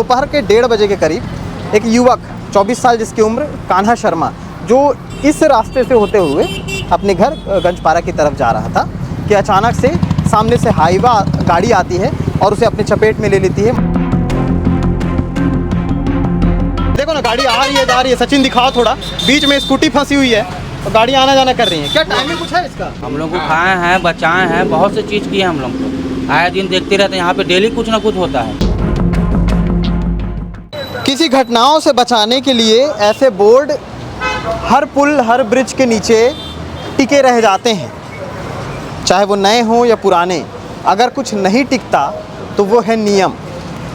दोपहर के 1:30 बजे के करीब एक युवक 24 साल जिसकी उम्र कान्हा शर्मा, जो इस रास्ते से होते हुए अपने घर गंजपारा की तरफ जा रहा था कि अचानक से सामने से हाईवा गाड़ी आती है और उसे अपने चपेट में ले लेती है। देखो ना, गाड़ी आ रही है जा रही है। सचिन दिखाओ थोड़ा, बीच में स्कूटी फंसी हुई है तो गाड़ी आना जाना कर रही है। क्या टाइमिंग कुछ है इसका? हम लोग को खाए हैं, बचाए हैं, बहुत सी चीज़ किए हम लोग को। आए दिन देखते रहते हैं, यहाँ पे डेली कुछ ना कुछ होता है। किसी घटनाओं से बचाने के लिए ऐसे बोर्ड हर पुल हर ब्रिज के नीचे टिके रह जाते हैं, चाहे वो नए हों या पुराने। अगर कुछ नहीं टिकता तो वो है नियम।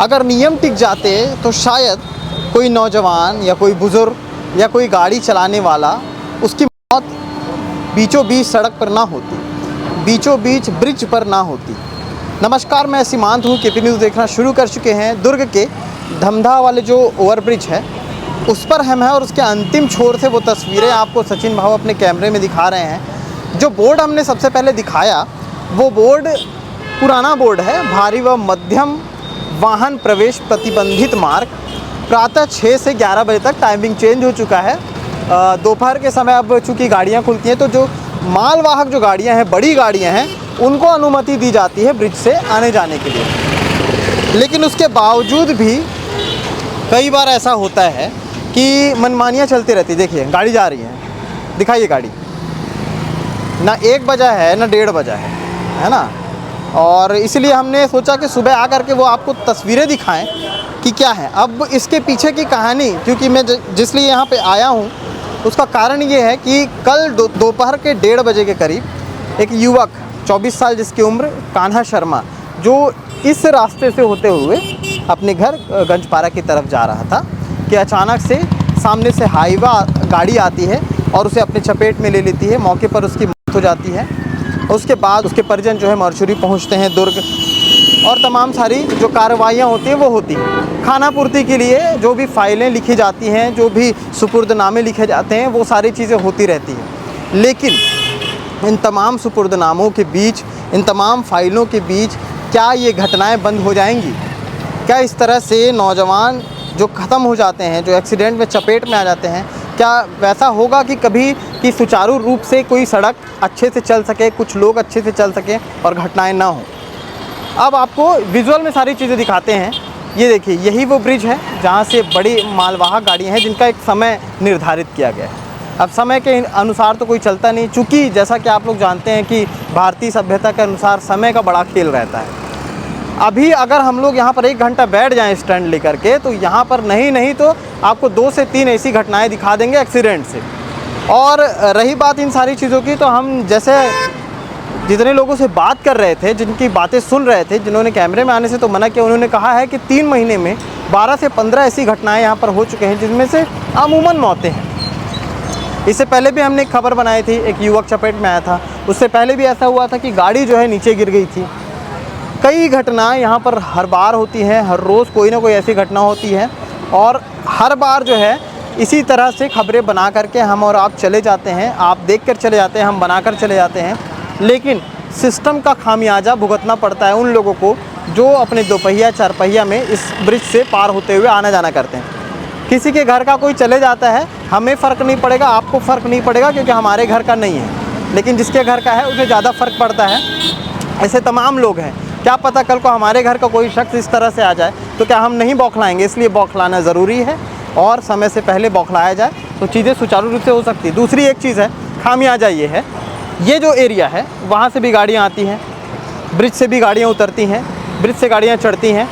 अगर नियम टिक जाते तो शायद कोई नौजवान या कोई बुज़ुर्ग या कोई गाड़ी चलाने वाला, उसकी मौत बीचों बीच सड़क पर ना होती, बीचों बीच ब्रिज पर ना होती। नमस्कार, मैं सीमांत हूँ। केपी न्यूज़ देखना शुरू कर चुके हैं। दुर्ग के धमधा वाले जो ओवरब्रिज है उस पर हम हैं और उसके अंतिम छोर से वो तस्वीरें आपको सचिन भाव अपने कैमरे में दिखा रहे हैं। जो बोर्ड हमने सबसे पहले दिखाया वो बोर्ड पुराना बोर्ड है। भारी व मध्यम वाहन प्रवेश प्रतिबंधित मार्ग। प्रातः 6 से 11 बजे तक टाइमिंग चेंज हो चुका है। दोपहर के समय अब चूँकि गाड़ियाँ खुलती हैं तो जो मालवाहक जो गाड़ियाँ हैं, बड़ी गाड़ियाँ हैं, उनको अनुमति दी जाती है ब्रिज से आने जाने के लिए। लेकिन उसके बावजूद भी कई बार ऐसा होता है कि मनमानियाँ चलती रहती। देखिए गाड़ी जा रही है, दिखाइए गाड़ी, ना 1 बजा है ना 1:30 बजा है ना। और इसलिए हमने सोचा कि सुबह आकर के वो आपको तस्वीरें दिखाएं कि क्या है। अब इसके पीछे की कहानी, क्योंकि मैं जिसलिए यहाँ पे आया हूँ उसका कारण ये है कि कल दोपहर के 1:30 बजे के करीब एक युवक 24 साल जिसकी उम्र कान्हा शर्मा, जो इस रास्ते से होते हुए अपने घर गंजपारा की तरफ जा रहा था कि अचानक से सामने से हाईवा गाड़ी आती है और उसे अपने चपेट में ले लेती है। मौके पर उसकी मौत हो जाती है। उसके बाद उसके परिजन जो है मॉर्चरी पहुंचते हैं दुर्ग, और तमाम सारी जो कार्रवाइयाँ होती हैं वो होती हैं। खाना पूर्ति के लिए जो भी फाइलें लिखी जाती हैं, जो भी सुपुर्दनामे लिखे जाते हैं, वो सारी चीज़ें होती रहती हैं। लेकिन इन तमाम सुपुर्दनामों के बीच, इन तमाम फाइलों के बीच क्या ये घटनाएं बंद हो जाएंगी? क्या इस तरह से नौजवान जो ख़त्म हो जाते हैं, जो एक्सीडेंट में चपेट में आ जाते हैं, क्या वैसा होगा कि कभी कि सुचारू रूप से कोई सड़क अच्छे से चल सके, कुछ लोग अच्छे से चल सकें और घटनाएं ना हों? अब आपको विजुअल में सारी चीज़ें दिखाते हैं। ये देखिए, यही वो ब्रिज है जहाँ से बड़ी मालवाहक गाड़ियाँ हैं जिनका एक समय निर्धारित किया गया है। अब समय के अनुसार तो कोई चलता नहीं, चूँकि जैसा कि आप लोग जानते हैं कि भारतीय सभ्यता के अनुसार समय का बड़ा खेल रहता है। अभी अगर हम लोग यहाँ पर 1 घंटा बैठ जाएं स्टैंड लेकर के, तो यहाँ पर नहीं तो आपको 2 से 3 ऐसी घटनाएं दिखा देंगे एक्सीडेंट से। और रही बात इन सारी चीज़ों की, तो हम जैसे जितने लोगों से बात कर रहे थे, जिनकी बातें सुन रहे थे, जिन्होंने कैमरे में आने से तो मना किया, उन्होंने कहा है कि 3 महीने में 12 से 15 ऐसी घटनाएँ यहाँ पर हो चुके हैं जिनमें से अमूमन मौतें हैं। इससे पहले भी हमने एक खबर बनाई थी, एक युवक चपेट में आया था। उससे पहले भी ऐसा हुआ था कि गाड़ी जो है नीचे गिर गई थी। कई घटनाएं यहाँ पर हर बार होती हैं, हर रोज़ कोई ना कोई ऐसी घटना होती है और हर बार जो है इसी तरह से खबरें बना करके हम और आप चले जाते हैं, आप देख कर चले जाते हैं, हम बना कर चले जाते हैं। लेकिन सिस्टम का खामियाजा भुगतना पड़ता है उन लोगों को जो अपने 2 पहिया 4 पहिया में इस ब्रिज से पार होते हुए आना जाना करते हैं। किसी के घर का कोई चले जाता है, हमें फ़र्क नहीं पड़ेगा, आपको फ़र्क नहीं पड़ेगा क्योंकि हमारे घर का नहीं है, लेकिन जिसके घर का है उसे ज़्यादा फ़र्क पड़ता है। ऐसे तमाम लोग हैं। क्या पता कल को हमारे घर का कोई शख्स इस तरह से आ जाए तो क्या हम नहीं बौखलाएंगे? इसलिए बौखलाना ज़रूरी है और समय से पहले बौखलाया जाए तो चीज़ें सुचारू रूप से हो सकती है। दूसरी एक चीज़ है, खामियाजा ये है, ये जो एरिया है वहाँ से भी गाड़ियाँ आती हैं, ब्रिज से भी गाड़ियाँ उतरती हैं, ब्रिज से गाड़ियाँ चढ़ती हैं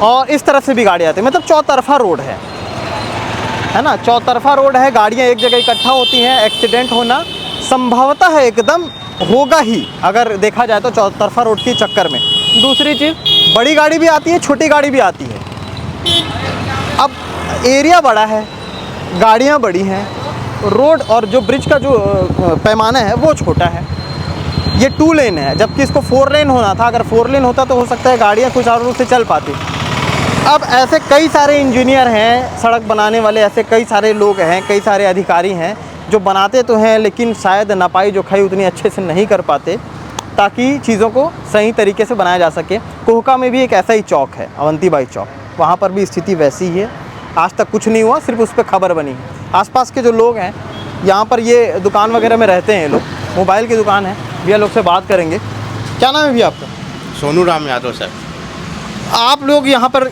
और इस तरफ से भी गाड़ियाँ आती हैं। मतलब चौतरफा रोड है ना, चौतरफा रोड है। गाड़ियाँ एक जगह इकट्ठा होती हैं। एक्सीडेंट होना संभवतः है, एकदम होगा ही अगर देखा जाए तो चौतरफा रोड के चक्कर में। दूसरी चीज़, बड़ी गाड़ी भी आती है, छोटी गाड़ी भी आती है। अब एरिया बड़ा है, गाड़ियाँ बड़ी हैं, रोड और जो ब्रिज का जो पैमाना है वो छोटा है। ये 2 लेन है, जबकि इसको 4 लेन होना था। अगर 4 लेन होता तो हो सकता है गाड़ियाँ कुछ और रूप से चल पाती। अब ऐसे कई सारे इंजीनियर हैं, सड़क बनाने वाले ऐसे कई सारे लोग हैं, कई सारे अधिकारी हैं जो बनाते तो हैं लेकिन शायद नपाई जोखाई उतनी अच्छे से नहीं कर पाते ताकि चीज़ों को सही तरीके से बनाया जा सके। कोहका में भी एक ऐसा ही चौक है, अवंती बाई चौक। वहाँ पर भी स्थिति वैसी ही है। आज तक कुछ नहीं हुआ, सिर्फ उस पर खबर बनी। आसपास के जो लोग हैं यहाँ पर, ये दुकान वगैरह में रहते हैं लोग, मोबाइल की दुकान है। भैया लोग से बात करेंगे। क्या नाम है भैया आपका? सोनू राम यादव सर। आप लोग यहाँ पर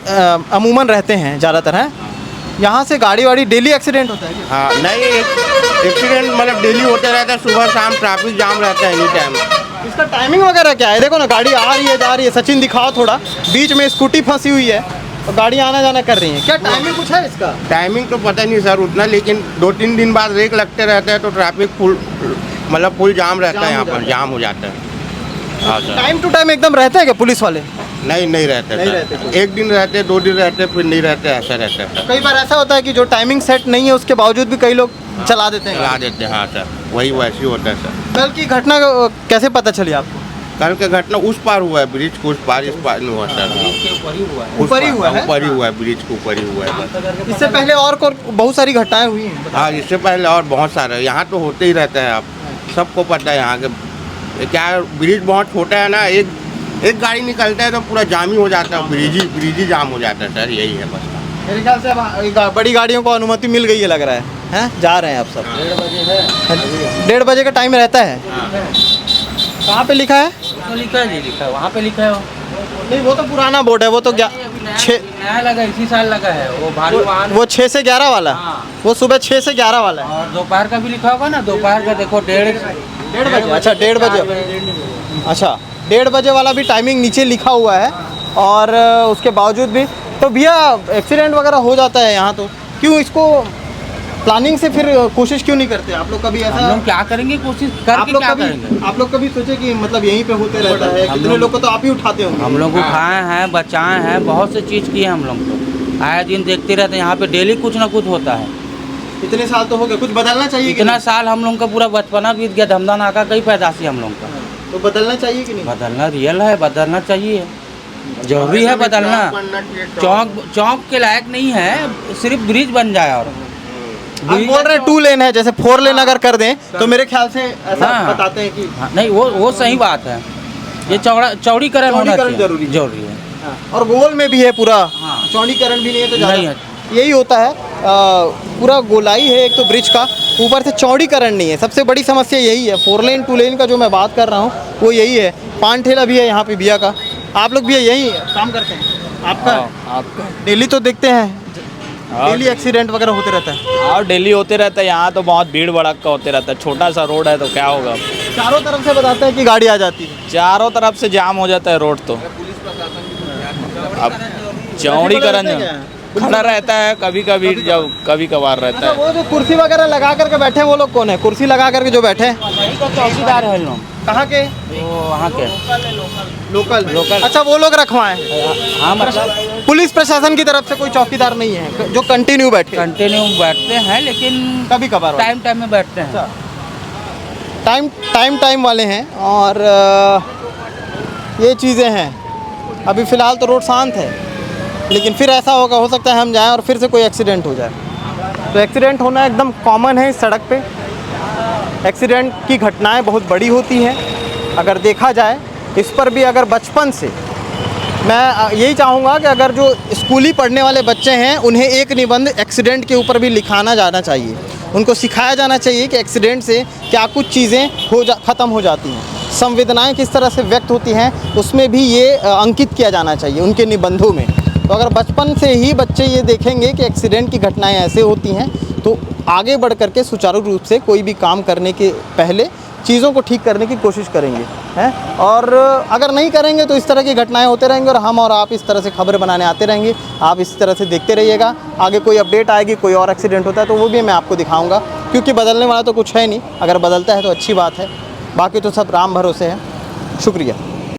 अमूमन रहते हैं ज़्यादातर, हैं? यहाँ से गाड़ी वाड़ी डेली एक्सीडेंट होता है क्या? हाँ, नहीं एक्सीडेंट मतलब डेली होते रहता है, सुबह शाम ट्रैफिक जाम रहता है एनी टाइम। इसका टाइमिंग वगैरह क्या है? देखो ना, गाड़ी आ रही है जा रही है। सचिन दिखाओ थोड़ा, बीच में स्कूटी फंसी हुई है और गाड़ी आना जाना कर रही है। क्या टाइमिंग कुछ है इसका? टाइमिंग तो पता नहीं सर उतना, लेकिन 2-3 दिन बाद रेक लगते रहते हैं तो ट्रैफिक फुल जाम रहता है, यहाँ पर जाम हो जाता है। हाँ सर। टाइम टू टाइम एकदम रहते हैं क्या पुलिस वाले? नहीं रहते नहीं सर। रहते कोई। एक दिन रहते, 2 दिन रहते, फिर नहीं रहते, ऐसा रहता है। कई बार ऐसा होता है कि जो टाइमिंग सेट नहीं है उसके बावजूद भी कई लोग चला देते हैं। चला देते हैं, हाँ सर, वही वैसे ही होता है सर। कल की घटना कैसे पता चली आपको? कल का घटना उस पार हुआ है, ब्रिज के उस पार, इस पार नहीं हुआ सर। ऊपर ही हुआ है? ऊपर ही हुआ है, ब्रिज के ऊपर ही हुआ है बस। इससे पहले और बहुत सारी घटनाएं हुई हैं। हाँ, इससे पहले और बहुत सारे यहाँ तो होते ही रहता है। आप सबको पता है यहाँ के क्या, ब्रिज बहुत छोटा है ना, एक गाड़ी निकलता है तो पूरा जाम ही हो जाता है, ब्रिज ही जाम हो जाता है सर, यही है बस। मेरे ख्याल से अब बड़ी गाड़ियों को अनुमति मिल गई है लग रहा है, हैं? जा रहे हैं आप सब। 1:30 बजे का टाइम रहता है। कहाँ पे लिखा है? तो लिखा है जी, लिखा है वहाँ पे लिखा है वो। नहीं, वो तो पुराना बोर्ड है, वो तो नया लगा, इसी साल लगा है वो भारी वाहन। वो 6 से 11 वाला। हाँ। वो सुबह 6 से 11 वाला है। और दोपहर का भी लिखा होगा ना, दोपहर का देखो 1:30 बजे। अच्छा, 1:30 बजे। अच्छा, 1:30 बजे वाला भी टाइमिंग नीचे लिखा हुआ है। और उसके बावजूद भी तो भैया एक्सीडेंट वगैरह हो जाता है यहाँ, तो क्यों इसको प्लानिंग से फिर कोशिश क्यों नहीं करते आप लोग? कभी ऐसा हम लोग क्या करेंगे, कोशिश करके क्या करेंगे? आप लोग कभी सोचे कि मतलब यहीं पे होते रहता है? कितने लोग को तो आप ही उठाते होंगे। हम लोग उठाए हैं, बचाए हैं, बहुत से चीज़ किए हम लोग तो। आए दिन देखते रहते हैं, यहाँ पे डेली कुछ ना कुछ होता है। इतने साल तो हो गए, कुछ बदलना चाहिए कि इतना नहीं? साल हम लोग का पूरा बचपना बीत गया, धमदा नाका कई पैदाशी हम लोग का। तो बदलना चाहिए कि नहीं? बदलना रियल है, बदलना चाहिए, जरूरी है बदलना। चौक के लायक नहीं है, सिर्फ ब्रिज बन जाए। और आप बोल रहे हैं 2 लेन है, जैसे 4 लेन अगर कर दें तो मेरे ख्याल से ऐसा हाँ। बताते हैं कि हाँ, नहीं वो सही बात है। ये चौड़ीकरण होना चाहिए, जरूरी है। हाँ। और गोल में भी है पूरा। हाँ। चौड़ीकरण भी नहीं है तो नहीं ज़्यादा है। यही होता है। पूरा गोलाई है एक तो ब्रिज का, ऊपर से चौड़ीकरण नहीं है। सबसे बड़ी समस्या यही है। 4 लेन 2 लेन का जो मैं बात कर रहा हूँ वो यही है। पान ठेला भी है यहाँ पे भैया का। आप लोग भी यही काम करते हैं? आपका डेली तो देखते हैं, डेली एक्सीडेंट वगैरह होते रहता है। और डेली होते रहता है, यहाँ तो बहुत भीड़ भड़क का होते रहता है। छोटा सा रोड है तो क्या होगा, चारों तरफ से बताते हैं कि गाड़ी आ जाती है। चारों तरफ से जाम हो जाता है रोड। तो अब चौड़ीकरण खड़ा रहता है, कभी कभी जब कभी कभार रहता अच्छा, है। वो जो कुर्सी वगैरह लगा करके बैठे हैं वो लोग कौन है? कुर्सी लगा करके जो बैठे हैं, वही तो चौकीदार है लोग, कहाँ के? वो वहाँ के लोकल। अच्छा, वो लोग रखवाए हैं। हाँ, मतलब पुलिस प्रशासन की तरफ से कोई चौकीदार नहीं है जो कंटिन्यू बैठे? कंटिन्यू बैठते हैं, लेकिन कभी कभार टाइम में बैठते हैं। टाइम वाले हैं। और ये चीज़ें हैं। अभी फ़िलहाल तो रोड शांत है, लेकिन फिर ऐसा हो सकता है हम जाएं और फिर से कोई एक्सीडेंट हो जाए। तो एक्सीडेंट होना एकदम कॉमन है इस सड़क पे। एक्सीडेंट की घटनाएं बहुत बड़ी होती हैं अगर देखा जाए। इस पर भी अगर बचपन से मैं यही चाहूँगा कि अगर जो स्कूली पढ़ने वाले बच्चे हैं उन्हें एक निबंध एक्सीडेंट के ऊपर भी लिखाना जाना चाहिए। उनको सिखाया जाना चाहिए कि एक्सीडेंट से क्या कुछ चीज़ें ख़त्म हो जाती हैं, संवेदनाएं किस तरह से व्यक्त होती हैं, उसमें भी ये अंकित किया जाना चाहिए उनके निबंधों में। तो अगर बचपन से ही बच्चे ये देखेंगे कि एक्सीडेंट की घटनाएं ऐसे होती हैं तो आगे बढ़ कर के सुचारू रूप से कोई भी काम करने के पहले चीज़ों को ठीक करने की कोशिश करेंगे, हैं? और अगर नहीं करेंगे तो इस तरह की घटनाएं होते रहेंगे और हम और आप इस तरह से खबर बनाने आते रहेंगे। आप इस तरह से देखते रहिएगा। आगे कोई अपडेट आएगी, कोई और एक्सीडेंट होता है तो वो भी मैं आपको दिखाऊंगा, क्योंकि बदलने वाला तो कुछ है नहीं। अगर बदलता है तो अच्छी बात है, बाकी तो सब राम भरोसे है। शुक्रिया।